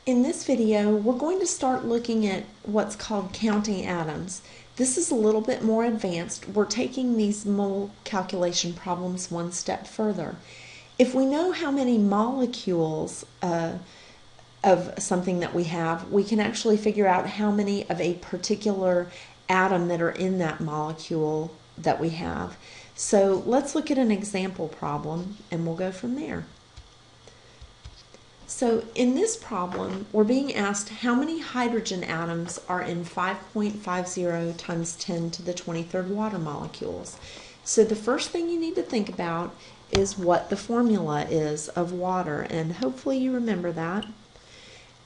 In this video, we're going to start looking at what's called counting atoms. This is a little bit more advanced. We're taking these mole calculation problems one step further. If we know how many molecules of something that we have, we can actually figure out how many of a particular atom that are in that molecule that we have. So let's look at an example problem and we'll go from there. So in this problem, we're being asked how many hydrogen atoms are in 5.50 times 10 to the 23rd water molecules. So the first thing you need to think about is what the formula is of water, and hopefully you remember that.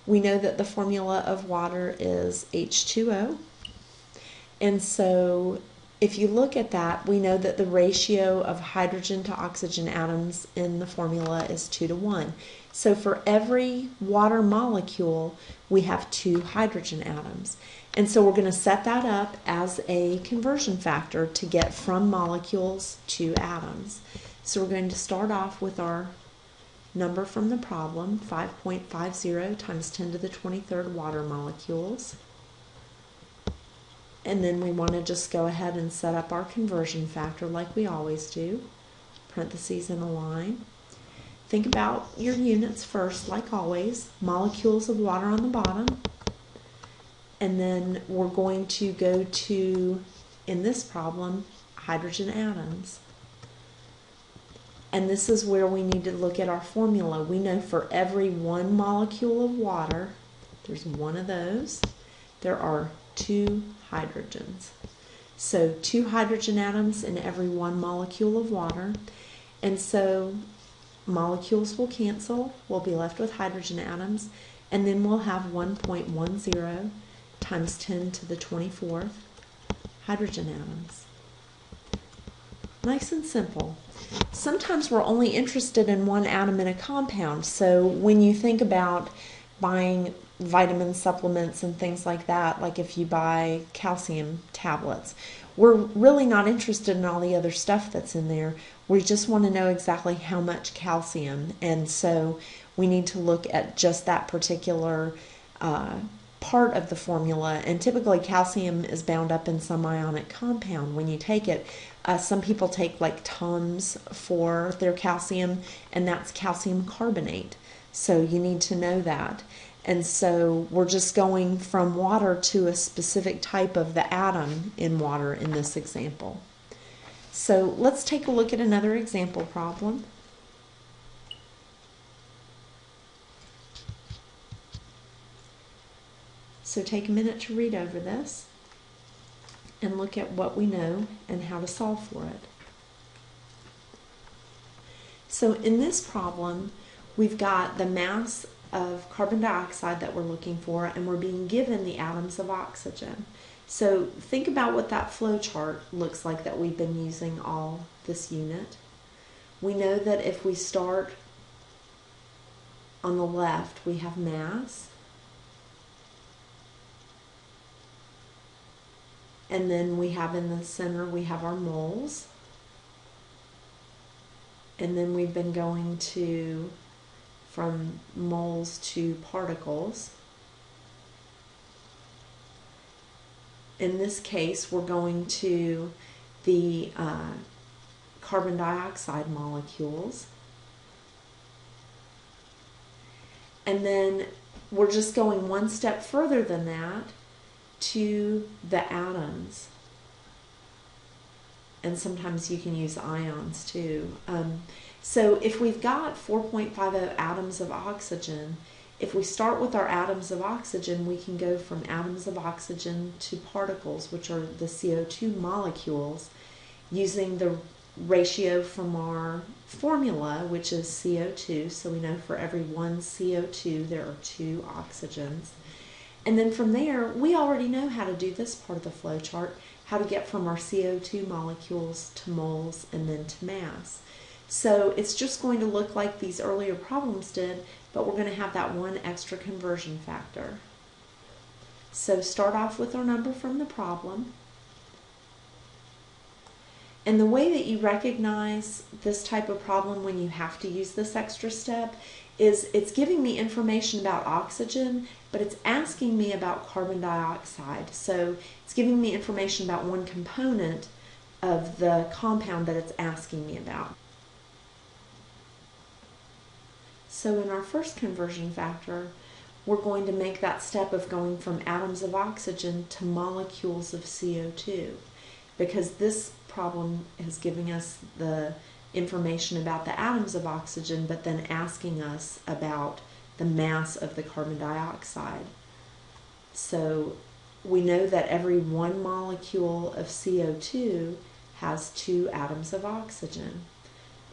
We know that the formula of water is H2O, and so if you look at that, we know that the ratio of hydrogen to oxygen atoms in the formula is 2 to 1. So for every water molecule, we have 2 hydrogen atoms. And so we're going to set that up as a conversion factor to get from molecules to atoms. So we're going to start off with our number from the problem, 5.50 times 10 to the 23rd water molecules. And then we want to just go ahead and set up our conversion factor like we always do, parentheses in a line. Think about your units first, like always, molecules of water on the bottom. And then we're going to go to, in this problem, hydrogen atoms. And this is where we need to look at our formula. We know for every one molecule of water, there's one of those, there are 2 hydrogens. So 2 hydrogen atoms in every one molecule of water. And so molecules will cancel, we'll be left with hydrogen atoms, and then we'll have 1.10 times 10 to the 24th hydrogen atoms. Nice and simple. Sometimes we're only interested in one atom in a compound, so when you think about buying vitamin supplements and things like that, like if you buy calcium tablets, we're really not interested in all the other stuff that's in there. We just want to know exactly how much calcium, and so we need to look at just that particular part of the formula. And typically calcium is bound up in some ionic compound when you take it. Some people take like Tums for their calcium, and that's calcium carbonate. So you need to know that. And so we're just going from water to a specific type of the atom in water in this example. So let's take a look at another example problem. So take a minute to read over this and look at what we know and how to solve for it. So in this problem, we've got the mass of carbon dioxide that we're looking for, and we're being given the atoms of oxygen. So think about what that flow chart looks like that we've been using all this unit. We know that if we start on the left, we have mass, and then we have in the center, we have our moles, and then we've been going to from moles to particles. In this case, we're going to the carbon dioxide molecules. And then we're just going one step further than that to the atoms. And sometimes you can use ions too. So if we've got 4.50 atoms of oxygen, if we start with our atoms of oxygen, we can go from atoms of oxygen to particles, which are the CO2 molecules, using the ratio from our formula, which is CO2. So we know for every one CO2, there are 2 oxygens. And then from there, we already know how to do this part of the flow chart, how to get from our CO2 molecules to moles and then to mass. So it's just going to look like these earlier problems did, but we're going to have that one extra conversion factor. So start off with our number from the problem. And the way that you recognize this type of problem when you have to use this extra step is it's giving me information about oxygen, but it's asking me about carbon dioxide. So it's giving me information about one component of the compound that it's asking me about. So in our first conversion factor, we're going to make that step of going from atoms of oxygen to molecules of CO2, because this problem is giving us the information about the atoms of oxygen, but then asking us about the mass of the carbon dioxide. So we know that every one molecule of CO2 has 2 atoms of oxygen.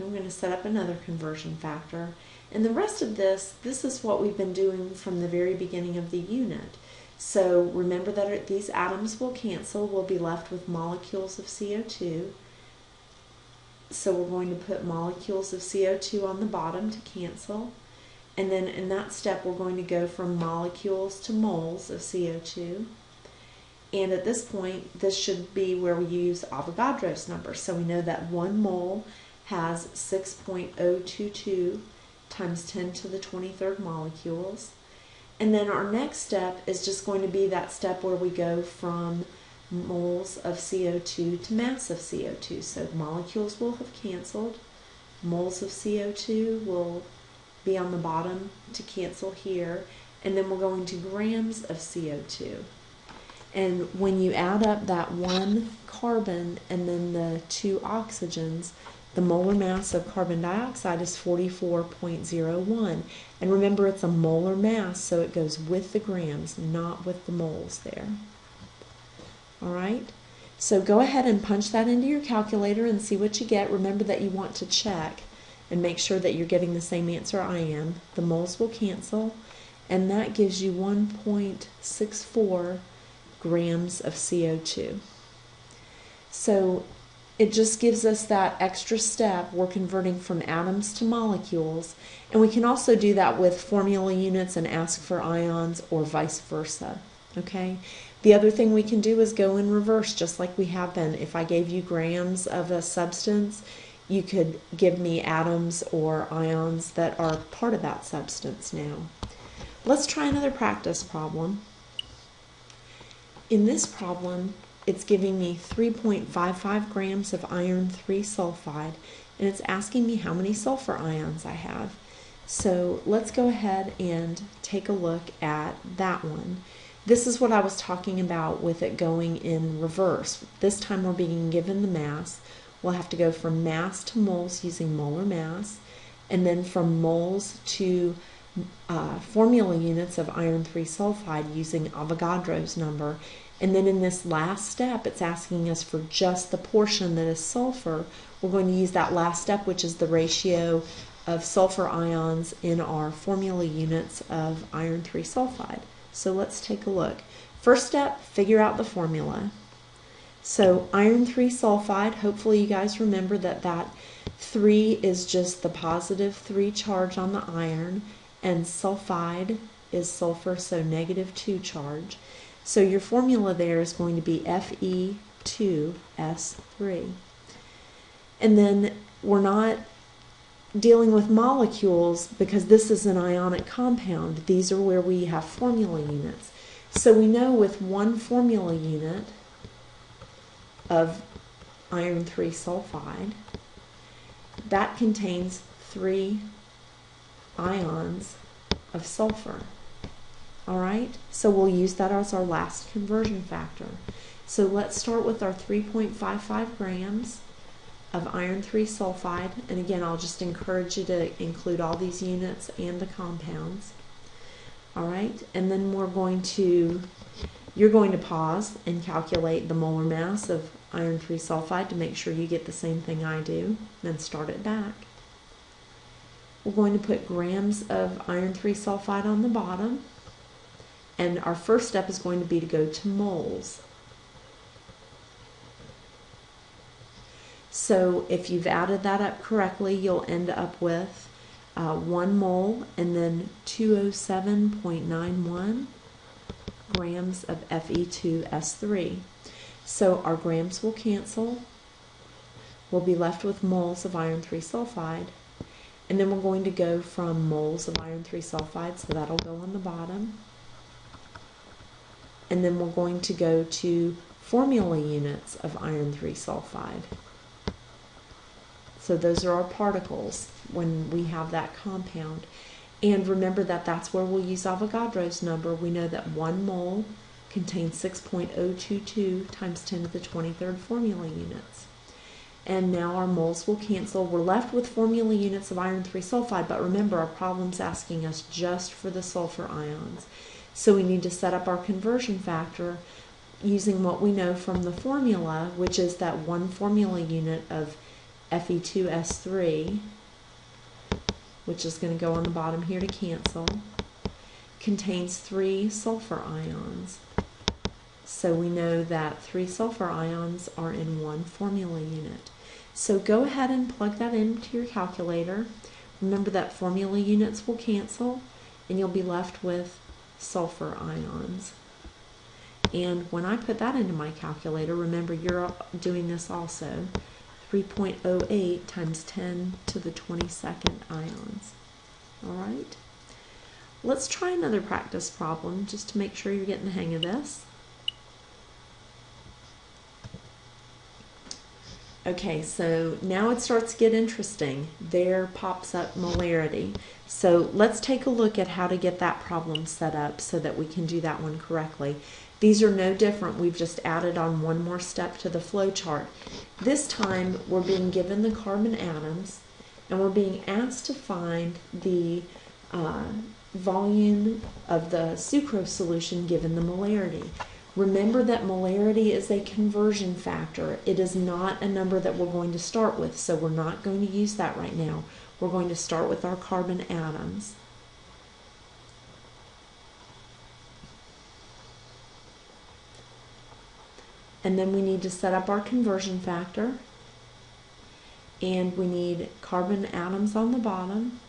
I'm going to set up another conversion factor. And the rest of this is what we've been doing from the very beginning of the unit. So remember that these atoms will cancel. We'll be left with molecules of CO2. So we're going to put molecules of CO2 on the bottom to cancel. And then in that step, we're going to go from molecules to moles of CO2. And at this point, this should be where we use Avogadro's number. So we know that 1 mole has 6.022 times 10 to the 23rd molecules. And then our next step is just going to be that step where we go from moles of CO2 to mass of CO2. So molecules will have canceled. Moles of CO2 will be on the bottom to cancel here. And then we're going to grams of CO2. And when you add up that 1 carbon and then the 2 oxygens, the molar mass of carbon dioxide is 44.01. And remember, it's a molar mass, so it goes with the grams, not with the moles there. All right? So go ahead and punch that into your calculator and see what you get. Remember that you want to check and make sure that you're getting the same answer I am. The moles will cancel, and that gives you 1.64 grams of CO2. So it just gives us that extra step. We're converting from atoms to molecules, and we can also do that with formula units and ask for ions, or vice versa. Okay? The other thing we can do is go in reverse, just like we have been. If I gave you grams of a substance, you could give me atoms or ions that are part of that substance now. Let's try another practice problem. In this problem, it's giving me 3.55 grams of iron 3 sulfide, and it's asking me how many sulfur ions I have. So let's go ahead and take a look at that one. This is what I was talking about with it going in reverse. This time we're being given the mass. We'll have to go from mass to moles using molar mass, and then from moles to formula units of iron 3 sulfide using Avogadro's number. And then in this last step, it's asking us for just the portion that is sulfur. We're going to use that last step, which is the ratio of sulfur ions in our formula units of iron 3 sulfide. So let's take a look. First step, figure out the formula. So iron 3 sulfide, hopefully you guys remember that that 3 is just the positive 3 charge on the iron, and sulfide is sulfur, so negative 2 charge. So your formula there is going to be Fe2S3. And then we're not dealing with molecules because this is an ionic compound. These are where we have formula units. So we know with one formula unit of iron 3 sulfide, that contains 3 ions of sulfur. All right, so we'll use that as our last conversion factor. So let's start with our 3.55 grams of iron 3 sulfide. And again, I'll just encourage you to include all these units and the compounds. All right, and then you're going to pause and calculate the molar mass of iron 3 sulfide to make sure you get the same thing I do, then start it back. We're going to put grams of iron 3 sulfide on the bottom. And our first step is going to be to go to moles. So if you've added that up correctly, you'll end up with 1 mole and then 207.91 grams of Fe2S3. So our grams will cancel. We'll be left with moles of iron 3 sulfide. And then we're going to go from moles of iron 3 sulfide, so that'll go on the bottom. And then we're going to go to formula units of iron 3 sulfide. So those are our particles when we have that compound. And remember that that's where we'll use Avogadro's number. We know that 1 mole contains 6.022 times 10 to the 23rd formula units. And now our moles will cancel. We're left with formula units of iron 3 sulfide, but remember our problem's asking us just for the sulfur ions. So we need to set up our conversion factor using what we know from the formula, which is that 1 formula unit of Fe2S3, which is going to go on the bottom here to cancel, contains 3 sulfur ions. So we know that 3 sulfur ions are in 1 formula unit. So go ahead and plug that into your calculator. Remember that formula units will cancel and you'll be left with sulfur ions. And when I put that into my calculator, remember you're doing this also, 3.08 times 10 to the 22nd ions. All right? Let's try another practice problem just to make sure you're getting the hang of this. Okay, so now it starts to get interesting. There pops up molarity. So let's take a look at how to get that problem set up so that we can do that one correctly. These are no different. We've just added on one more step to the flow chart. This time we're being given the carbon atoms and we're being asked to find the volume of the sucrose solution given the molarity. Remember that molarity is a conversion factor. It is not a number that we're going to start with, so we're not going to use that right now. We're going to start with our carbon atoms. And then we need to set up our conversion factor. And we need carbon atoms on the bottom.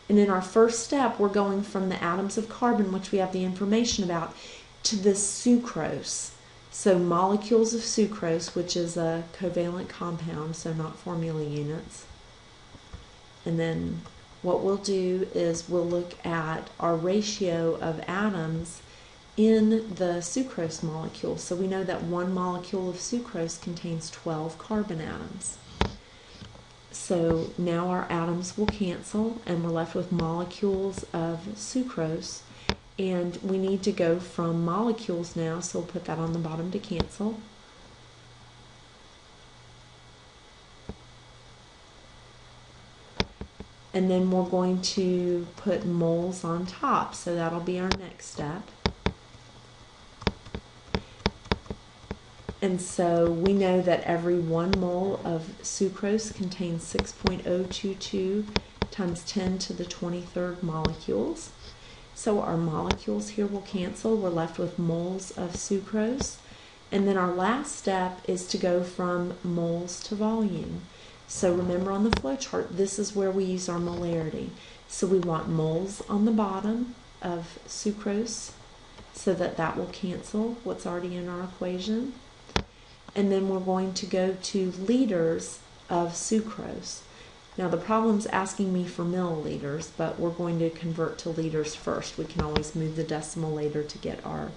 And in our first step, we're going from the atoms of carbon, which we have the information about, to the sucrose. So molecules of sucrose, which is a covalent compound, so not formula units. And then what we'll do is we'll look at our ratio of atoms in the sucrose molecule. So we know that 1 molecule of sucrose contains 12 carbon atoms. So now our atoms will cancel and we're left with molecules of sucrose, and we need to go from molecules now, so we'll put that on the bottom to cancel. And then we're going to put moles on top, so that'll be our next step. And so we know that every 1 mole of sucrose contains 6.022 times 10 to the 23rd molecules. So our molecules here will cancel. We're left with moles of sucrose. And then our last step is to go from moles to volume. So remember on the flow chart, this is where we use our molarity. So we want moles on the bottom of sucrose so that that will cancel what's already in our equation. And then we're going to go to liters of sucrose. Now the problem's asking me for milliliters, but we're going to convert to liters first. We can always move the decimal later to get our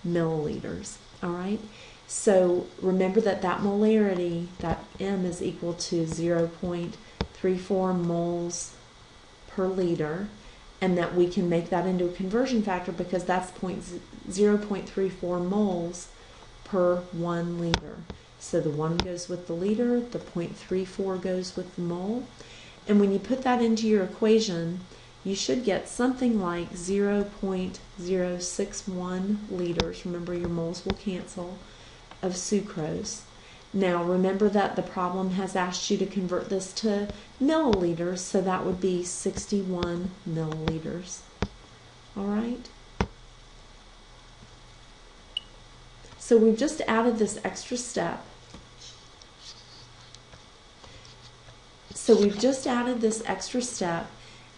milliliters. All right? So remember that that molarity, that M, is equal to 0.34 moles per liter, and that we can make that into a conversion factor because that's 0.34 moles per 1 liter. So the 1 goes with the liter, the 0.34 goes with the mole. And when you put that into your equation, you should get something like 0.061 liters. Remember, your moles will cancel, of sucrose. Now remember that the problem has asked you to convert this to milliliters, so that would be 61 milliliters. All right? So we've just added this extra step.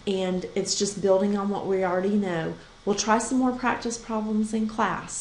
And it's just building on what we already know. We'll try some more practice problems in class.